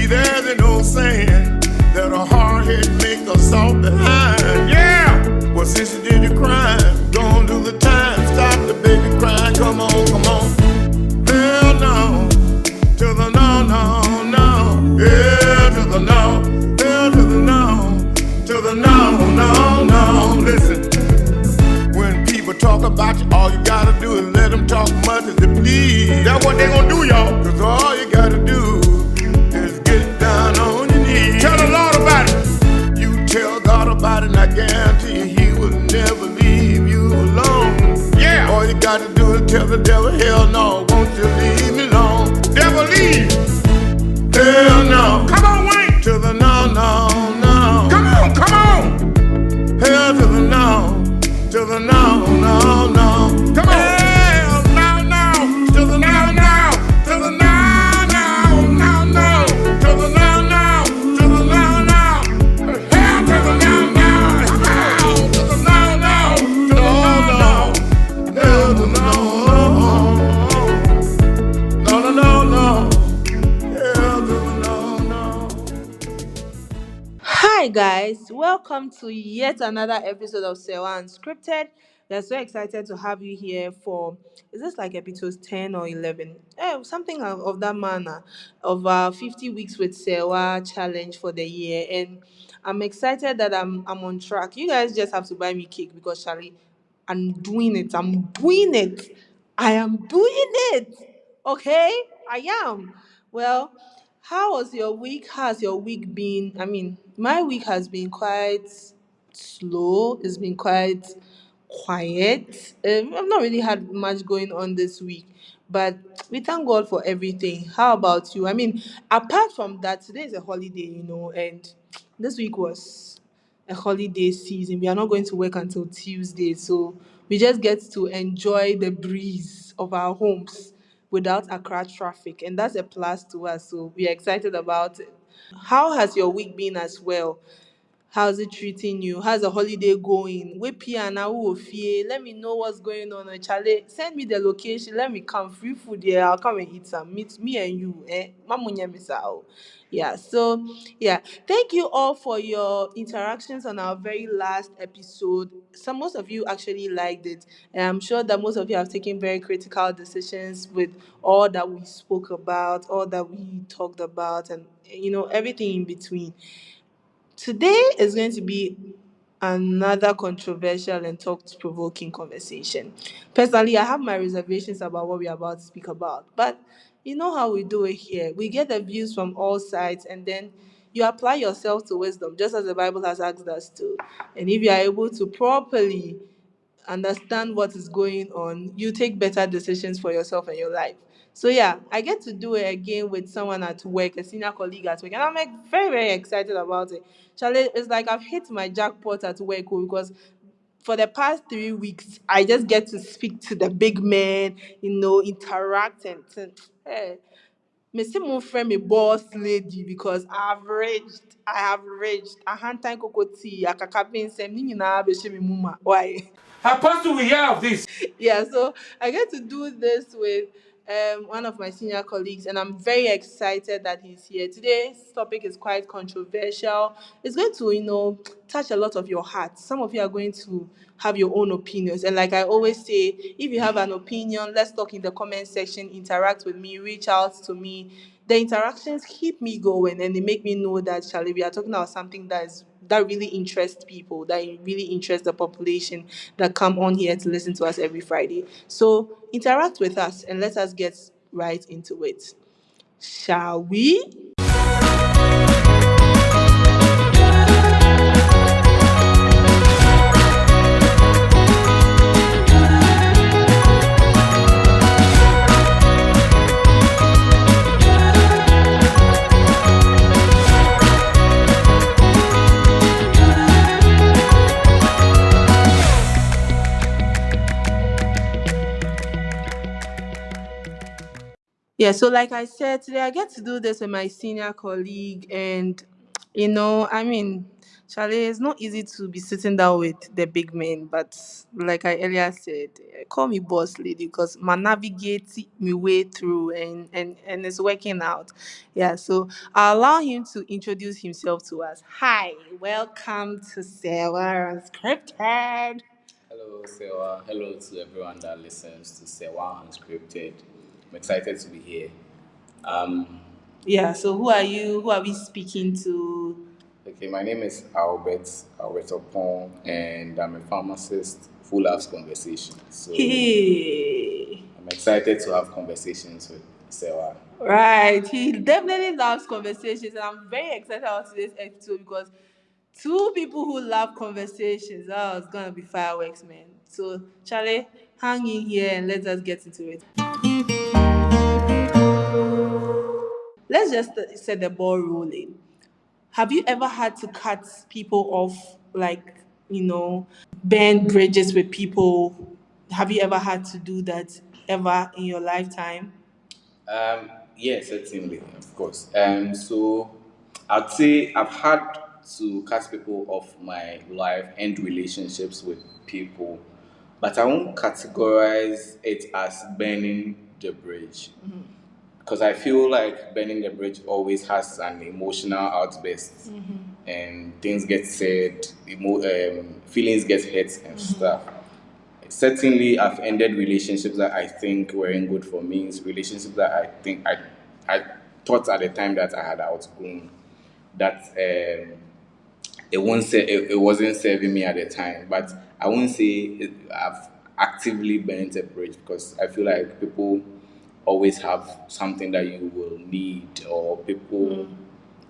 there's an old saying that a hard head make a soft behind. Yeah! Well, since you did your crime, go on do the time. Stop the baby crying. Come on, come on. Hell no. To the no, no, no. Yeah, to the no. Hell to the no. To the no, no, no. Listen. When people talk about you, all you gotta do is let them talk much as they please. That's what they gonna do, y'all. Cause all you gotta do is get down on your knees. Tell the Lord about it. You tell God about it, and I guarantee you He will never leave you alone. Yeah. All you gotta do is tell the devil, hell no, won't you leave me alone? Devil leave. Hell no. Come on, Wayne. To the no, no, no. Come on, come on. Hell to the no. To the no, no, no. Come on. Hell no, no. To the no, no. To the no, no, no, no. To the no, no. To the no, no. Hell to the no, no. Hell to the no, no. To the no, no. Hell to the no. No, no, no, no. Hell to the no, no. Hi guys, welcome to yet another episode of Serwaa Unscripted. We are so excited to have you here for, is this like episodes 10 or 11? Something of that manner, of our 50 weeks with Serwaa challenge for the year. And I'm excited that I'm on track. You guys just have to buy me cake because Charlie, I'm doing it. I'm doing it. I am doing it. Okay? I am. Well, how was your week? How's your week been? I mean, my week has been quite slow. It's been quite quiet. I've not really had much going on this week, but we thank God for everything. How about you? I mean, apart from that, today is a holiday, and this week was a holiday season. We are not going to work until Tuesday, so we just get to enjoy the breeze of our homes without Accra traffic, and that's a plus to us. So we are excited about it. How has your week been as well? How's it treating you? How's the holiday going? We piano fear. Let me know what's going on. Chale, send me the location. Let me come. Free food there. I'll come and eat some. Meet me and you. Mamunya misao. Yeah. So yeah. Thank you all for your interactions on our very last episode. Most of you actually liked it, and I'm sure that most of you have taken very critical decisions with all that we spoke about, all that we talked about, and everything in between. Today is going to be another controversial and thought-provoking conversation. Personally, I have my reservations about what we're about to speak about, but you know how we do it here. We get the views from all sides, and then you apply yourself to wisdom, just as the Bible has asked us to. And if you are able to properly understand what is going on, you take better decisions for yourself and your life. So yeah, I get to do it again with someone at work, a senior colleague at work, and I'm like very, very excited about it. Charlie, it's like I've hit my jackpot at work because for the past 3 weeks, I just get to speak to the big men, interact and hey, me see more friend me boss lady because I have reached a hand time kokoti, a kakapin sem, ni nyina be she me muma. Why? Apostle, we hear of this. Yeah, so I get to do this with one of my senior colleagues, and I'm very excited that he's here. Today's topic is quite controversial. It's going to, touch a lot of your heart. Some of you are going to have your own opinions. And like I always say, if you have an opinion, let's talk in the comment section, interact with me, reach out to me. The interactions keep me going and they make me know that, Charlie, we are talking about something that really interests people, that really interests the population that come on here to listen to us every Friday. So interact with us and let us get right into it. Shall we? Yeah, so like I said, today I get to do this with my senior colleague, and I mean, Charlie, it's not easy to be sitting down with the big men, but like I earlier said, call me boss lady because my navigate me way through and it's working out. Yeah, so I'll allow him to introduce himself to us. Hi, welcome to Serwaa Unscripted. Hello, Serwaa. Hello to everyone that listens to Serwaa Unscripted. I'm excited to be here. Um, Yeah, so who are you? Who are we speaking to? okay, my name is Albert Oppong, and I'm a pharmacist who loves conversations. So Hey. I'm excited to have conversations with Serwaa. Right. He definitely loves conversations, and I'm very excited about today's episode because two people who love conversations. Oh, it's gonna be fireworks, man. So, Charlie, hang in here and let us get into it. Let's just set the ball rolling. Have you ever had to cut people off, like, burn bridges with people? Have you ever had to do that ever in your lifetime? Yes, certainly, of course. So I'd say I've had to cut people off my life and relationships with people, but I won't categorize it as burning the bridge because I feel like burning the bridge always has an emotional outburst, and things get said, feelings get hurt and stuff. Certainly, I've ended relationships that I think weren't good for me. It's relationships that I think I thought at the time that I had outgrown, that it wasn't serving me at the time. But I won't say I've actively burnt a bridge because I feel like people always have something that you will need, or people.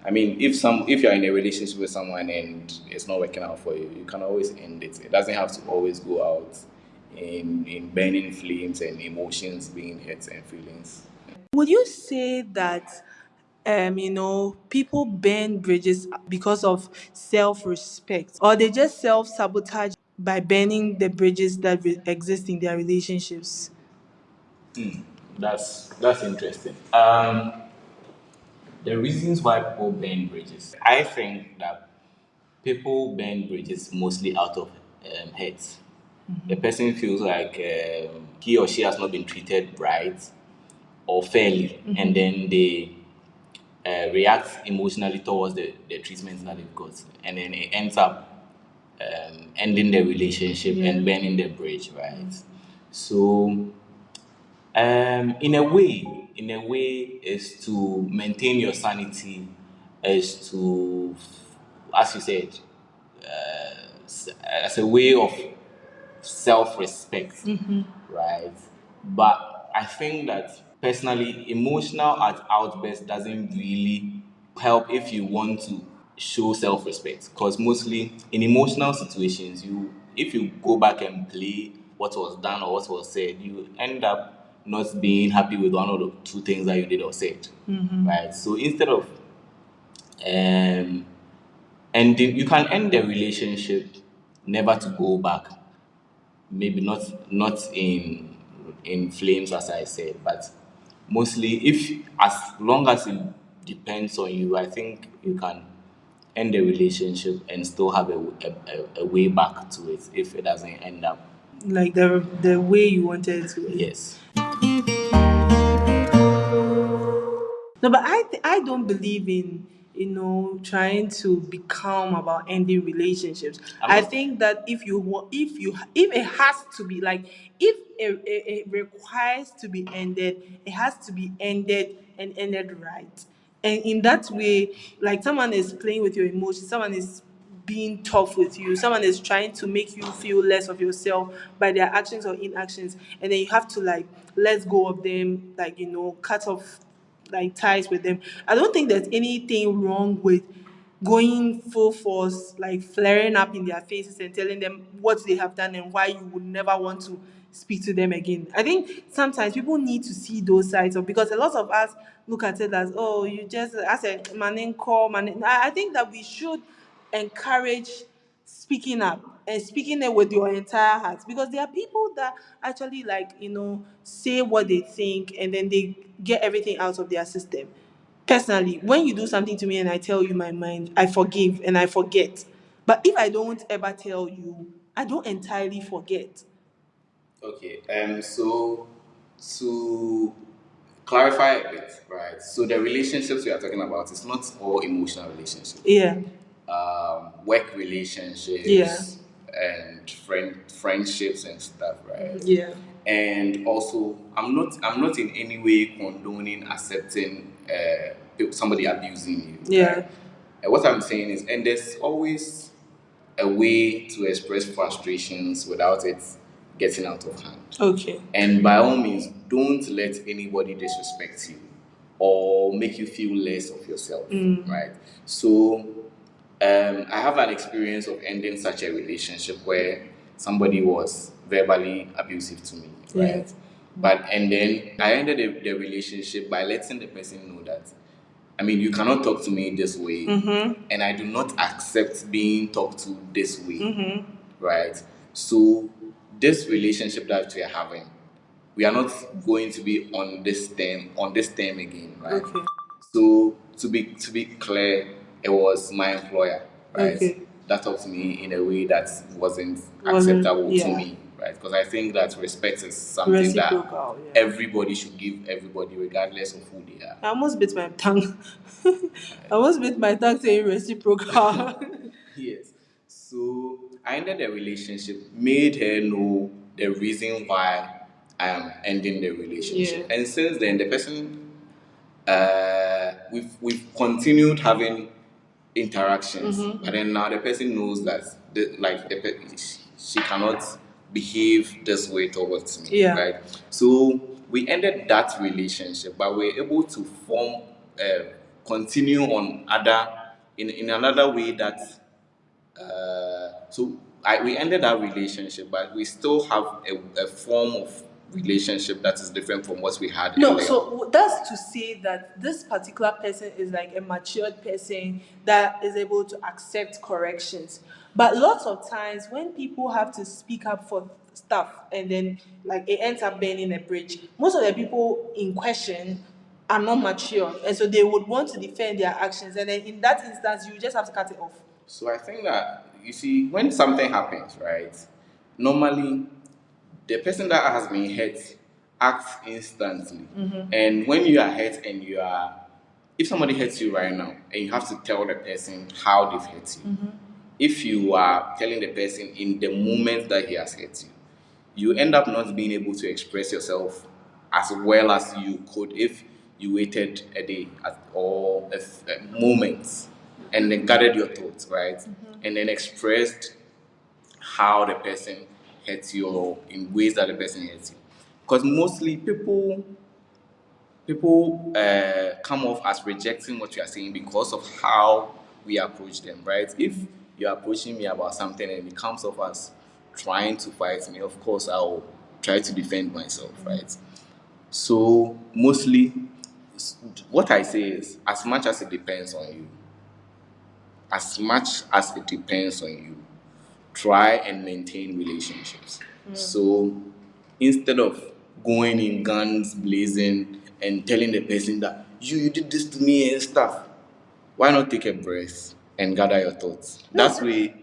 I mean, if you're in a relationship with someone and it's not working out for you, you can always end it. It doesn't have to always go out in burning flames and emotions being hurt and feelings. Would you say that people burn bridges because of self-respect, or they just self-sabotage by burning the bridges that exist in their relationships? That's interesting. The reasons why people burn bridges. I think that people burn bridges mostly out of hate. The person feels like he or she has not been treated right or fairly, and then they react emotionally towards the treatment that they've got, and then it ends up ending the relationship and burning the bridge, right? So, in a way, is to maintain your sanity, is to, as you said, as a way of self-respect, right? But I think that personally, emotional outburst doesn't really help if you want to show self-respect. Because mostly in emotional situations, if you go back and play what was done or what was said, you end up not being happy with one of the two things that you did or said, right? So instead of um, ending, you can end the relationship, never to go back, maybe not in flames as I said, but mostly if as long as it depends on you, I think you can end the relationship and still have a way back to it if it doesn't end up. Like the way you wanted it to end. Yes. No, but I don't believe in trying to be calm about ending relationships. I'm I not. think that if it has to be like, if it requires to be ended, it has to be ended and ended right. And in that way, like, someone is playing with your emotions, someone is being tough with you, someone is trying to make you feel less of yourself by their actions or inactions, and then you have to like let go of them, like, cut off like ties with them. I don't think there's anything wrong with going full force, like flaring up in their faces and telling them what they have done and why you would never want to speak to them again. I think sometimes people need to see those sides of, because a lot of us look at it as, oh, you just, as a man call man. I think that we should encourage speaking up and speaking it with your entire heart, because there are people that actually, like, say what they think and then they get everything out of their system. Personally, when you do something to me and I tell you my mind, I forgive and I forget. But if I don't ever tell you, I don't entirely forget. Okay. So to clarify a bit, right? So the relationships we are talking about is not all emotional relationships. Yeah. Work Yeah. relationships and friendships and stuff, right? Yeah. And also, I'm not in any way condoning accepting somebody abusing you. Yeah. Right? And what I'm saying is, and there's always a way to express frustrations without it getting out of hand. Okay. And by all means, don't let anybody disrespect you or make you feel less of yourself, right? So, I have an experience of ending such a relationship where somebody was verbally abusive to me, Yeah. right? But and then I ended the relationship by letting the person know that, I mean, you cannot talk to me this way, and I do not accept being talked to this way, right? So, this relationship that we are having, we are not going to be on this term again, right? Okay. So to be clear, it was my employer, right? Okay. That talked to me in a way that wasn't Wasn't- acceptable to yeah. me, right? Because I think that respect is something that Reciprocal, yeah. everybody should give everybody, regardless of who they are. I almost bit my tongue. I almost bit my tongue saying reciprocal. Yes. So I ended the relationship, made her know the reason why I am ending the relationship. Yeah. And since then, the person, we've continued having interactions, but then now the person knows that she cannot behave this way towards me, Yeah. right? So we ended that relationship, but we're able to continue on in another way that we ended that relationship, but we still have a form of relationship that is different from what we had No, earlier. so that's to say that this particular person is like a matured person that is able to accept corrections. But lots of times when people have to speak up for stuff and then like it ends up burning a bridge, most of the people in question are not mature. And so they would want to defend their actions. And then in that instance, you just have to cut it off. So I think that, you see, when something happens, right, normally the person that has been hurt acts instantly. And when you are hurt and if somebody hurts you right now and you have to tell the person how they've hurt you, if you are telling the person in the moment that he has hurt you, you end up not being able to express yourself as well as you could if you waited a day or a moment and then gathered your thoughts, right? And then expressed how the person hurts you or in ways that the person hurts you. Because mostly people come off as rejecting what you are saying because of how we approach them, right? If you're approaching me about something and it comes off as trying to fight me, of course I'll try to defend myself, right? So mostly what I say is, as much as it depends on you, as much as it depends on you, try and maintain relationships. So instead of going in guns blazing and telling the person that you did this to me and stuff, why not take a breath and gather your thoughts? That's way.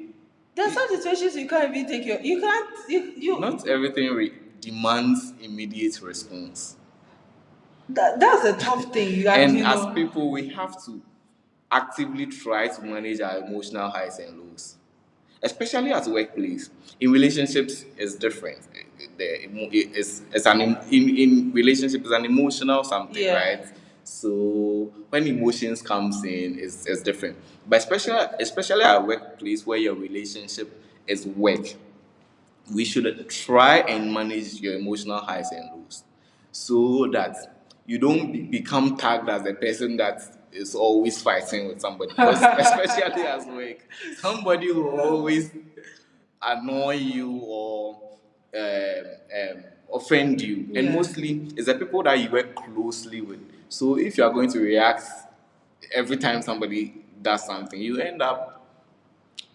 There are some situations you can't even take you can't you Not everything demands immediate response. that's a tough thing you And actually as know. people, we have to actively try to manage our emotional highs and lows, especially at workplace. In relationships, it's different. In relationship, it's an emotional something, Yeah. right? So when emotions comes in, it's different. But especially at workplace where your relationship is work, we should try and manage your emotional highs and lows so that you don't become tagged as the person that is always fighting with somebody. Because especially as work, somebody will always annoy you or offend you. And Yeah. mostly it's the people that you work closely with. So if you are going to react every time somebody does something, you end up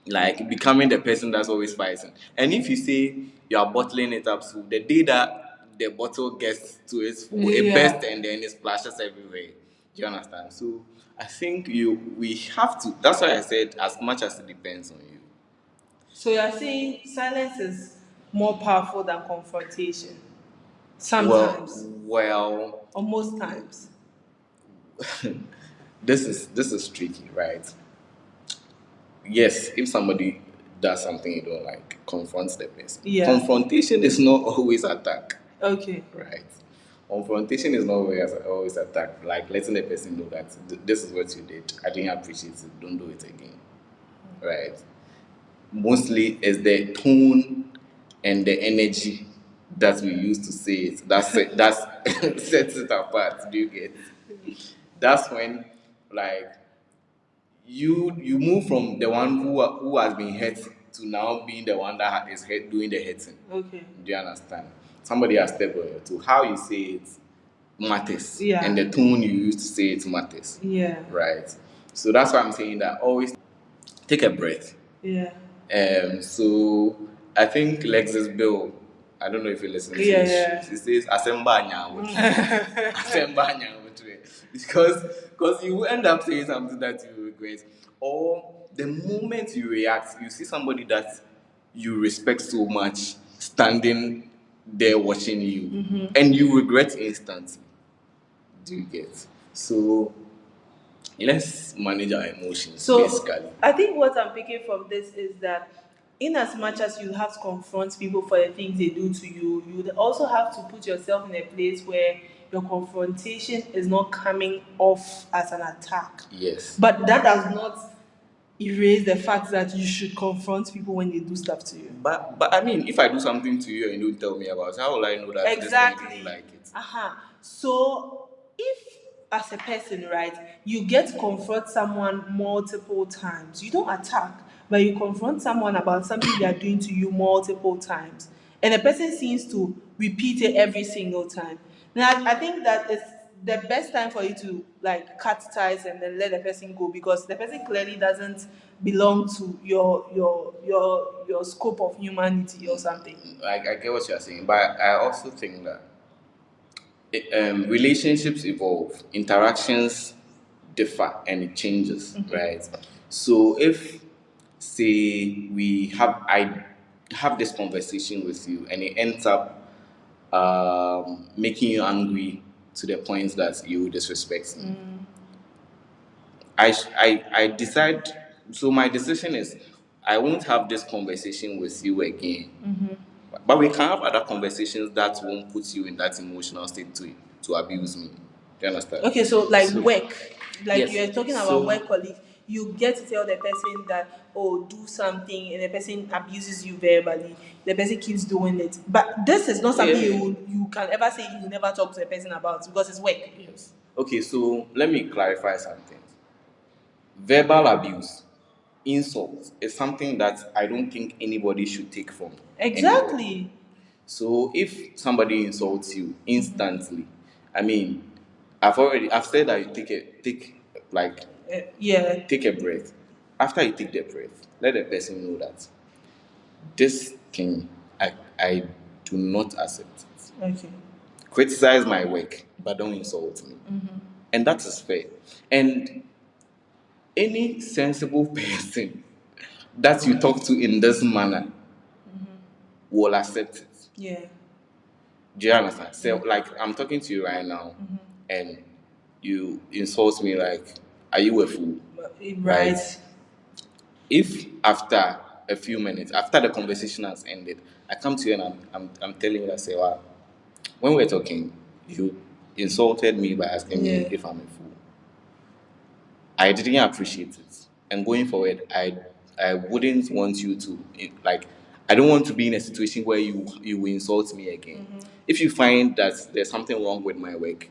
like becoming the person that's always fighting. And if you say you are bottling it up, so the day that the bottle gets to its full, it Yeah. bursts and then it splashes everywhere. Do you understand? So I think we have to. That's why I said as much as it depends on you. So you're saying silence is more powerful than confrontation? Well, Sometimes. well, Or most times? this is tricky, right? Yes, if somebody does something you don't like, confronts the person. Yeah. Confrontation is not always attack, Okay. right? Confrontation is not always attack. Like letting the person know that this is what you did. I didn't appreciate it. Don't do it again, right? Mostly it's the tone and the energy that we use to say it. That's sets it apart. Do you get? That's when like you move from the one who has been hurt to now being the one that is doing the hurting. Okay. Do you understand? Somebody has stepped on your toe. How you say it matters. Yeah. And the tone you use to say it matters. Yeah. Right. So that's why I'm saying that always take a breath. Yeah. So I think Lexus Bill, I don't know if you listen to Yeah, it. yeah. She says Asembanya Asembanya because you will end up saying something that you regret. Or the moment you react, you see somebody that you respect so much standing there watching you and you regret instantly. Do you get? So let's manage our emotions So basically. I think what I'm picking from this is that in as much as you have to confront people for the things they do to you, you would also have to put yourself in a place where your confrontation is not coming off as an attack. Yes. But that does not erase the fact that you should confront people when they do stuff to you. But I mean, if I do something to you and you don't tell me about it, how will I know that this thing you don't like it? So if as a person, right, you get to confront someone multiple times, you don't attack, but you confront someone about something they are doing to you multiple times, and the person seems to repeat it every single time. Now I think that it's the best time for you to like cut ties and then let the person go, because the person clearly doesn't belong to your scope of humanity or something. I get what you're saying, but I also think that relationships evolve, interactions differ, and it changes, right? So if say I have this conversation with you and it ends up making you angry to the point that you disrespect me. I decide. So my decision is, I won't have this conversation with you again. But we can have other conversations that won't put you in that emotional state to abuse me. Do you understand? Okay, so like work, like Yes. you're talking about So- work colleague, you get to tell the person that, oh, do something, and the person abuses you verbally. The person keeps doing it, but this is not something Yeah. you can ever say you never talk to a person about, because it's work. Yes. Okay, so let me clarify something. Verbal abuse, insult, is something that I don't think anybody should take from anybody. Exactly. So if somebody insults you instantly, I mean, I've said that you Yeah. take a breath. After you take the breath, let the person know that this thing I do not accept it. Okay. Criticize my work, but don't insult me. And that is fair. And any sensible person that you talk to in this manner will accept it. Yeah. Do you understand? So, like, I'm talking to you right now, and you insult me like, "Are you a fool?" Right. If after a few minutes, after the conversation has ended, I come to you and I'm telling you that, Serwaa, when we're talking, you insulted me by asking me Yeah. if I'm a fool. I didn't appreciate it, and going forward, I wouldn't want you to like. I don't want to be in a situation where you will insult me again. If you find that there's something wrong with my work,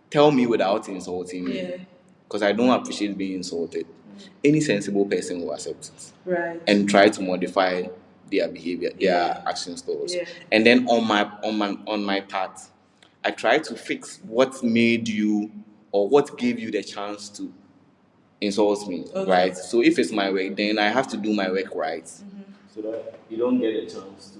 tell me without insulting me, Yeah. because I don't appreciate being insulted. Any sensible person will accept it Right. and try to modify their behavior, their Yeah. action styles. Yeah. And then on my part, I try to fix what made you or what gave you the chance to insult me, Okay. right? So if it's my work, then I have to do my work right, so that you don't get a chance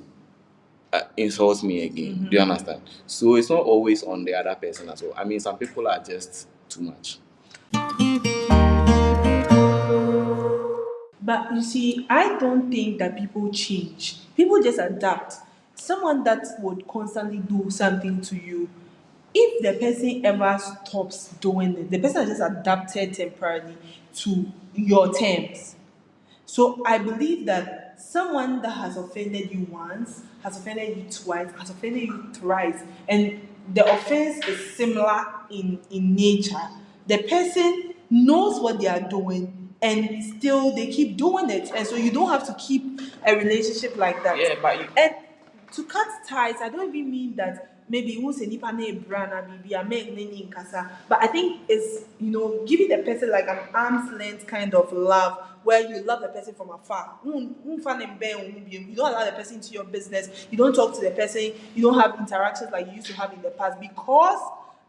to insult me again. Do you understand? So it's not always on the other person as well. I mean, some people are just too much. But you see, I don't think that people change. People just adapt. Someone that would constantly do something to you, if the person ever stops doing it, the person has just adapted temporarily to your terms. So I believe that someone that has offended you once, has offended you twice, has offended you thrice, and the offense is similar in nature, the person knows what they are doing and still they keep doing it. And so you don't have to keep a relationship like that. Yeah, but And to cut ties, I don't even mean that maybe who's a nipa na brana bibi a make nini nkasa, but I think it's giving the person like an arm's length kind of love where you love the person from afar. You don't allow the person into your business. You don't talk to the person. You don't have interactions like you used to have in the past because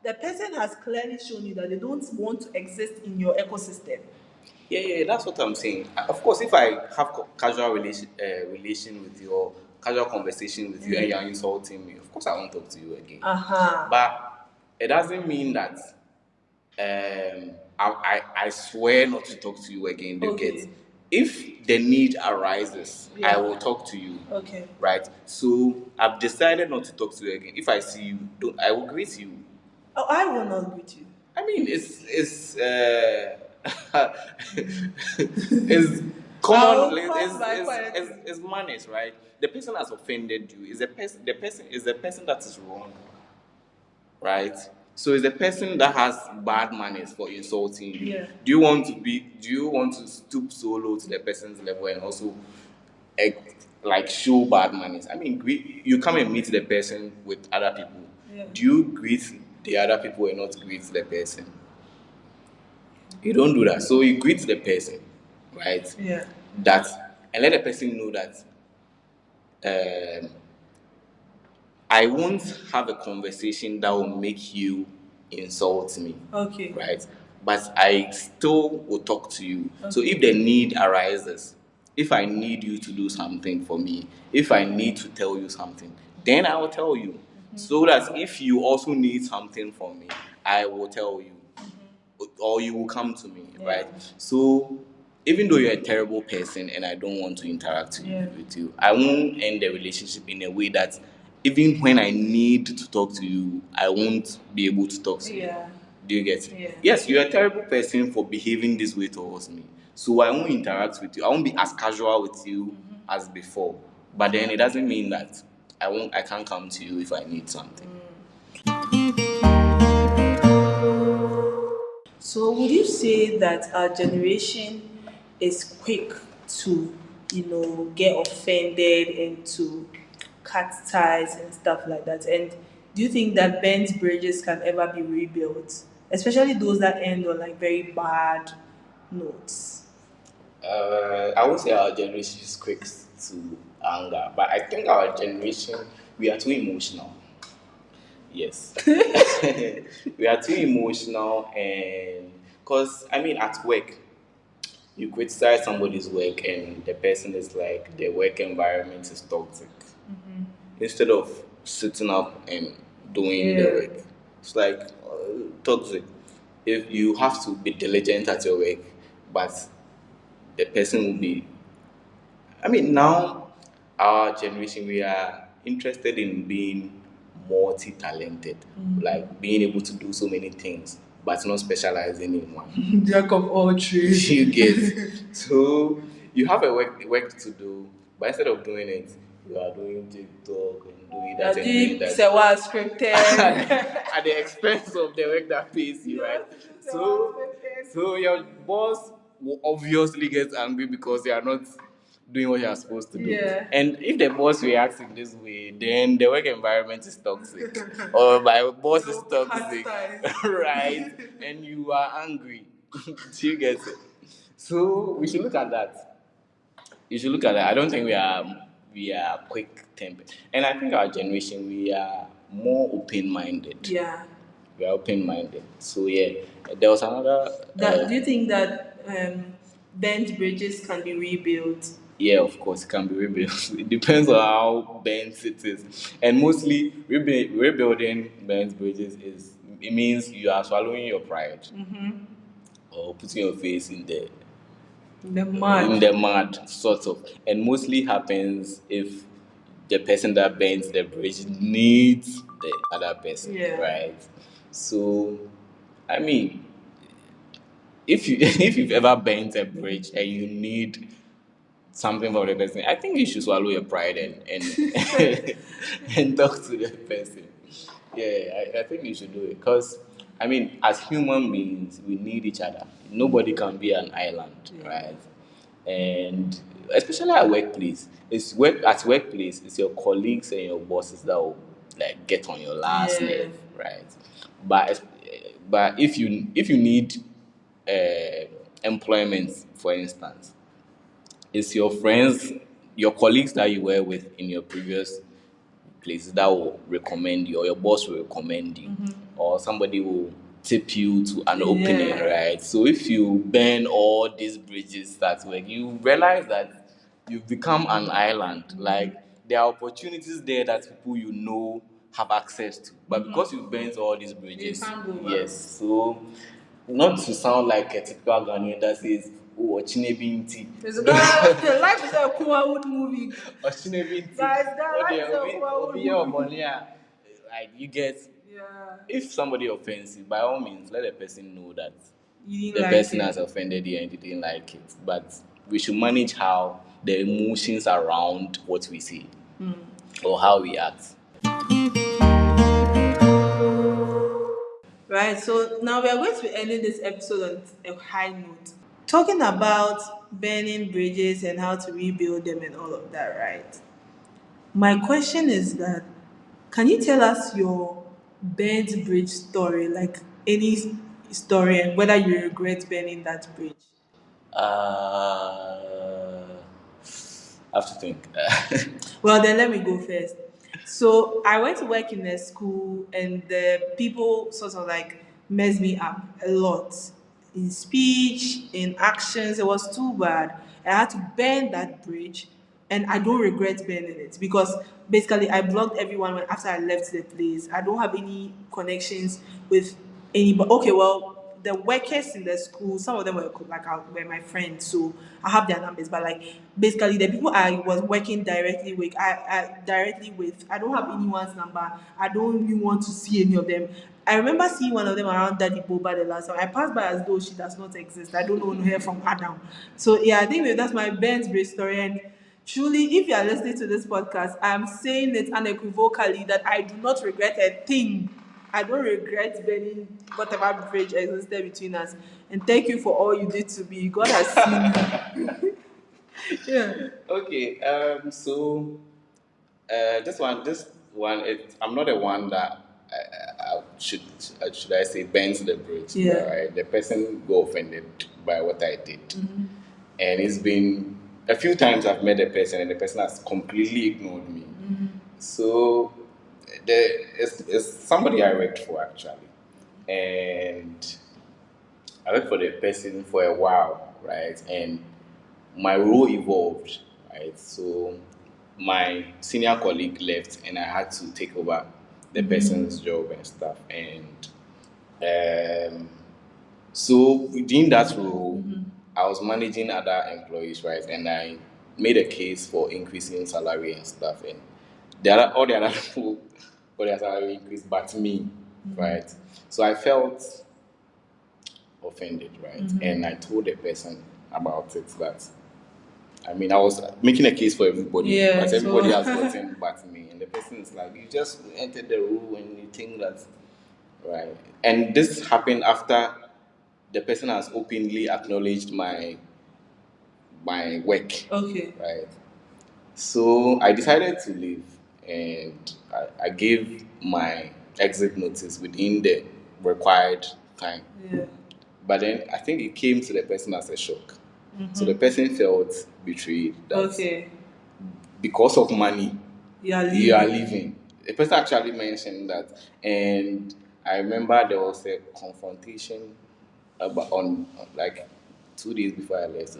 the person has clearly shown you that they don't want to exist in your ecosystem. yeah, that's what I'm saying. Of course, if I have casual relation with you or casual conversation with you and you're insulting me, of course I won't talk to you again. Uh-huh. But it doesn't mean that I swear not to talk to you again. Do you Okay. get? If the need arises, Yeah. I will talk to you. Okay. Right? So I've decided not to talk to you again. If I see you, I will greet you. Oh, I will not greet you. I mean, it's it's common. It's manners, right? The person has offended you. Is the person that is wrong, right? So it's the person that has bad manners for insulting you. Yeah. Do you want to stoop so low to the person's level and also eh, like show bad manners? I mean, you come and meet the person with other people. Yeah. Do you greet the other people and not greet the person? You don't do that. So you greet the person, right? Yeah. And let the person know that um, I won't have a conversation that will make you insult me. Okay. Right? But I still will talk to you. Okay. So if the need arises, if I need you to do something for me, if I need to tell you something, then I will tell you. Mm-hmm. So that if you also need something from me, I will tell you. Mm-hmm. Or you will come to me, yeah. Right? So even though you're a terrible person and I don't want to interact with you, I won't end the relationship in a way that even when I need to talk to you, I won't be able to talk to you. Do you get it? Yeah. Yes, you're a terrible person for behaving this way towards me. So I won't interact with you. I won't be as casual with you as before. But then it doesn't mean that I can't come to you if I need something. So would you say that our generation is quick to, get offended and to cut ties and stuff like that? And do you think that bent bridges can ever be rebuilt? Especially those that end on like very bad notes. I won't say our generation is quick to anger, but I think our generation, we are too emotional. Yes. We are too emotional, and because I mean, at work, you criticize somebody's work, and the person is like, the work environment is toxic. Mm-hmm. Instead of sitting up and doing the work, it's like toxic. If you have to be diligent at your work, but the person will be. I mean, now our generation, we are interested in being multi-talented, like being able to do so many things, but not specializing in one. Jack of all trades. You get. So you have a work to do, but instead of doing it, you are doing TikTok and doing that and doing that. Serwaa scripted. At the expense of the work that pays you, right? So your boss will obviously get angry because you are not doing what you are supposed to do. Yeah. And if the boss reacts in this way, then the work environment is toxic. Or my boss is toxic. Right? And you are angry. Do you get it? So we should look at that. You should look at that. I don't think we are quick tempered. And I think our generation, we are more open minded. Yeah. We are open minded. So yeah. There was another do you think that bent bridges can be rebuilt? Yeah, of course, it can be rebuilt. It depends on how bent it is. And mostly, rebuilding bent bridges it means you are swallowing your pride or putting your face in the mud, sort of. And mostly happens if the person that bends the bridge needs the other person, right? So, I mean, if you if you've ever bent a bridge and you need something from the person, I think you should swallow your pride and and talk to the person. Yeah, I think you should do it because I mean, as human beings, we need each other. Nobody can be an island, right? And especially at workplace, at workplace, it's your colleagues and your bosses that will like get on your last nerve, right? But if you need uh, employment, for instance, it's your friends, your colleagues that you were with in your previous places that will recommend you, or your boss will recommend you, or somebody will tip you to an opening, right? So if you burn all these bridges at work, you realize that you've become an island. Like there are opportunities there that people you know have access to, but because you've burnt all these bridges, yes. So not to sound like a typical Ghanaian that says, "Oh, Ochinebinti." Life is a Kuawood movie. Ochinebinti. Guys, that life is a Kuawood movie. Like you get, if somebody offends you, by all means, let the person know that You the didn't like person it. has offended you and you didn't like it. But we should manage how the emotions around what we say or how we act. Right, so now we are going to be ending this episode on a high note. Talking about burning bridges and how to rebuild them and all of that, right? My question is that can you tell us your burnt bridge story, like any story, and whether you regret burning that bridge? I have to think. Well, then let me go first. So I went to work in a school, and the people sort of like messed me up a lot in speech, in actions. It was too bad. I had to burn that bridge, and I don't regret burning it because basically I blocked everyone after I left the place. I don't have any connections with anybody. Okay, well, the workers in the school, some of them were were my friends, so I have their numbers. But like basically, the people I was working directly with, I don't have anyone's number. I don't even want to see any of them. I remember seeing one of them around Daddy Boba the last time. I passed by as though she does not exist. I don't know her from Adam. So yeah, I think that's my Ben's Bridge story. And truly, if you are listening to this podcast, I'm saying it unequivocally that I do not regret a thing. I don't regret burning whatever bridge existed between us. And thank you for all you did to me. God has seen me. Yeah. Okay. So this one, I'm not the one that should I say bends the bridge. Yeah. Right. The person got offended by what I did, and it's been a few times I've met the person, and the person has completely ignored me. So it's somebody I worked for actually, and I worked for the person for a while, right? And my role evolved, right? So my senior colleague left, and I had to take over the person's job and stuff. And so within that role, I was managing other employees, right? And I made a case for increasing salary and stuff. And all the other people got their salary increase, but me, right? So I felt offended, right? And I told the person about it that I mean I was making a case for everybody, but everybody has gotten but me. And the person is like, you just entered the room and you think that right. And this happened after the person has openly acknowledged my work. Okay. Right. So I decided to leave and I gave my exit notice within the required time. Yeah. But then I think it came to the person as a shock. So the person felt betrayed that because of money, you are leaving. The person actually mentioned that. And I remember there was a confrontation like 2 days before I left.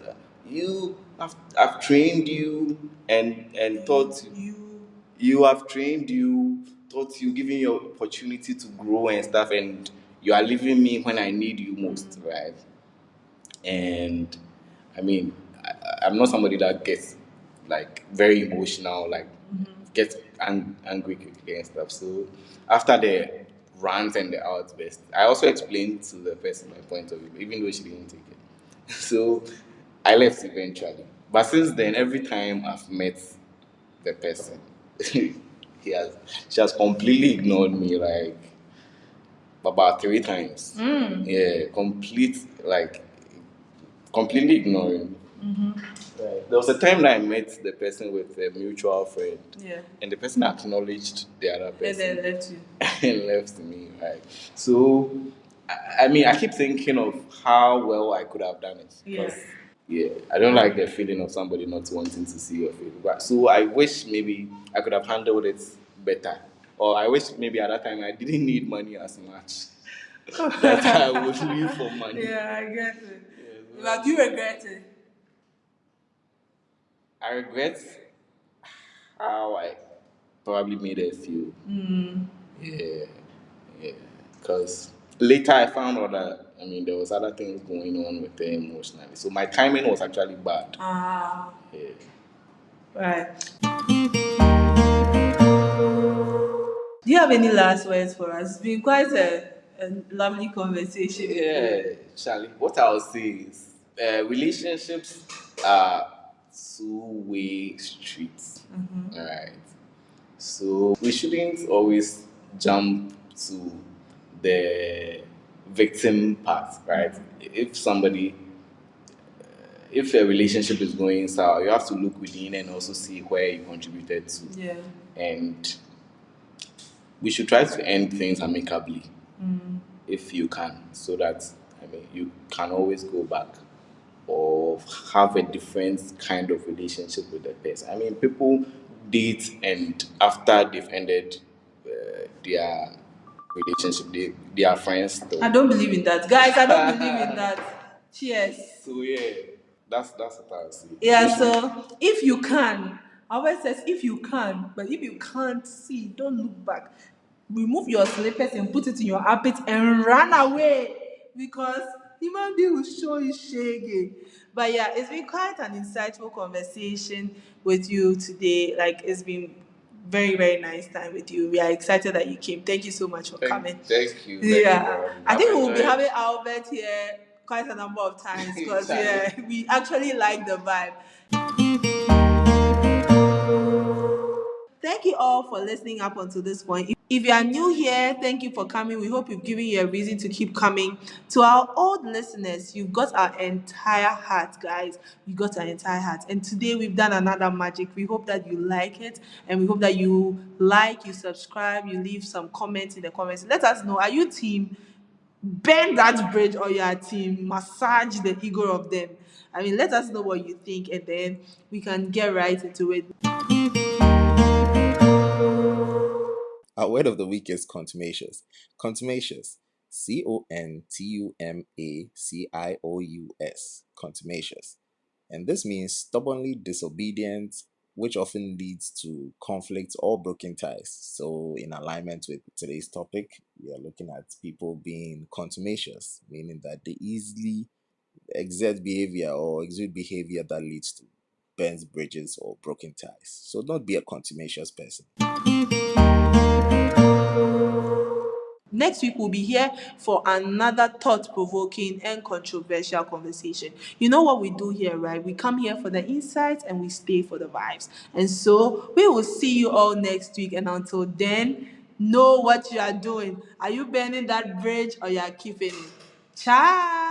I've trained you and taught you have trained you, taught you, giving you opportunity to grow and stuff, and you are leaving me when I need you most, right? And I mean, I'm not somebody that gets like very emotional, like gets angry quickly and stuff. So after the rant and the outburst, I also explained to the person my point of view, even though she didn't take it. So I left eventually. But since then, every time I've met the person, he has she has completely ignored me, like about 3 times. Yeah, completely ignoring. Right. There was a time that I met the person with a mutual friend. Yeah. And the person acknowledged the other And person. then left you. And left me, right? So, I mean, I keep thinking of how well I could have done it. Yeah. Yeah, I don't like the feeling of somebody not wanting to see your face. But so I wish maybe I could have handled it better. Or I wish maybe at that time I didn't need money as much. That I would leave for money. Yeah, I get it. Yeah, so But do you regret it? I regret how I probably made a few. Yeah, yeah. Because later I found out that there was other things going on with them emotionally. So my timing was actually bad. Ah, Yeah. right. Do you have any last words for us? It's been quite a lovely conversation. Yeah, Charlie. What I'll say is, relationships are two-way streets. All right. So we shouldn't always jump to the victim part, right? If a relationship is going sour, you have to look within and also see where you contributed to. Yeah. And we should try to end things amicably if you can, so that you can always go back or have a different kind of relationship with the person. People date and after they've ended their relationship, they are friends still. I don't believe in that. Guys, I don't believe in that. Cheers. So yeah, that's what I would say. Yeah, We should- so if you can, I always says if you can, but if you can't see, don't look back. Remove your slippers and put it in your armpit and run away because human being will show you shaggy. But yeah, it's been quite an insightful conversation with you today. Like it's been very, very nice time with you. We are excited that you came. Thank you so much for coming. Thank you. Yeah, I think I've we'll be enjoyed- having Albert here quite a number of times because yeah, we actually like the vibe. Thank you all for listening up until this point. If you are new here, thank you for coming. We hope we've given you a reason to keep coming. To our old listeners, you've got our entire heart, guys. You got our entire heart. And today we've done another magic. We hope that you like it, and we hope that you like, you subscribe, you leave some comments in the comments. Let us know. Are you team bend that bridge or your team massage the ego of them? Let us know what you think, and then we can get right into it. Our word of the week is contumacious. Contumacious. Contumacious. Contumacious. And this means stubbornly disobedient, which often leads to conflict or broken ties. So, in alignment with today's topic, we are looking at people being contumacious, meaning that they easily exert behavior or exude behavior that leads to burns bridges or broken ties. So, don't be a contumacious person. Next week, we'll be here for another thought provoking and controversial conversation. You know what we do here, right? We come here for the insights and we stay for the vibes. And so we will see you all next week. And until then, know what you are doing. Are you burning that bridge or you are keeping it? Ciao.